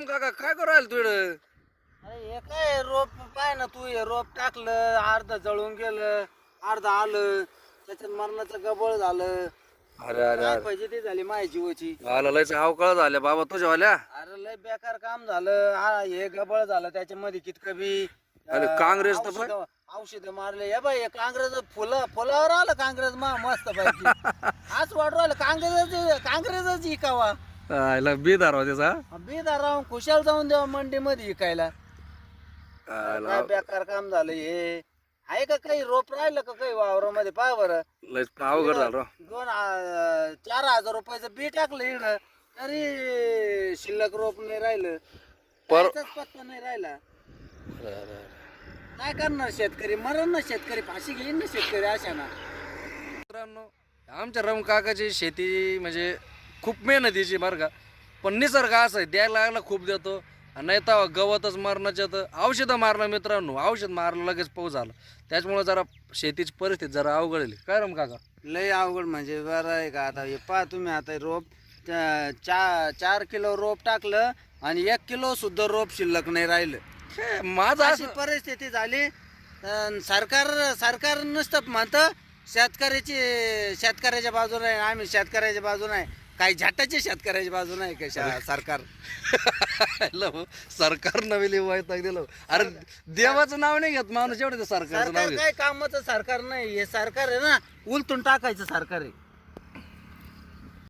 काका काय करू राहिल तू इकडं? अरे हे काय रोप पाय ना तू, हे रोप टाकलं, अर्ध जळून गेलं, अर्ध आलं, त्याच्यात मरणाचं गबळ झालं. अरे अरे काय अरे पाहिजे ते झाली माझी जीवाची. आला लयच अवकाळ झाल्या बाबा तुझ्यावाल्या. अरे लय बेकार काम झालं. हे गबळ झालं त्याच्यामध्ये कितकं बी. अरे काँग्रेस तर पाय. औषध मारले. हे बाई काँग्रेस फुलावर आलं काँग्रेस मस्त पैकी. आज वाढ राहिलं काँग्रेसच इकावा. आयला बिदार हो त्याचा. बेदार राहून खुशाल जाऊन द्यावा मंडी मध्ये इकायला. आयला काय बेकार काम झालं हे. आहे का काही रोप राहिलं का काही वावरामध्ये? पहा बरं, लयच अवघड झालं राव. 4,000 रुपयाचं बी टाकलं इकडं, तरी शिल्लक रोप नाही राहिलं. पर- कायचाच पत्ता नाही राहिला. अरे, अरे, अरे. काय करणार शेतकरी? मरण ना शेतकरी, फाशी घेईन ना शेतकरी अशा ना. मित्रांनो, आमच्या रम काकाची शेती म्हणजे खूप मेहनतीची बरं का, पण निसर्ग असं आहे, द्यायला लागला खूप देतो आणि नाही तर गवतच मारण्याच्या तर औषधं मारलं. मित्रांनो, औषध मारलं लगेच पाऊस झाला, त्याच्यामुळे जरा शेतीची परिस्थिती जरा अवघड आहे. काय रम काका? लय अवघड म्हणजे बरं आहे का. आता हे पहा तुम्ही, आता हे रोप 4 किलो रोप टाकलं आणि 1 किलो सुद्धा रोप शिल्लक नाही राहिलं. माझं अशी असं परिस्थिती झाली. सरकार नुसतं म्हणतं शेतकऱ्याच्या बाजूने आहे, आम्ही शेतकऱ्याच्या बाजूने आहे. काही झाटाचे शेतकऱ्याच्या बाजूने आहे का सरकार? सरकार नवीन वैताग दिलं. अरे देवाचं नाव नाही घेत माणूस, एवढं ते सरकारचं नाव सरकार घेत. काय कामाचं सरकार नाही. हे सरकार आहे ना, उलटून टाकायचं सरकार आहे.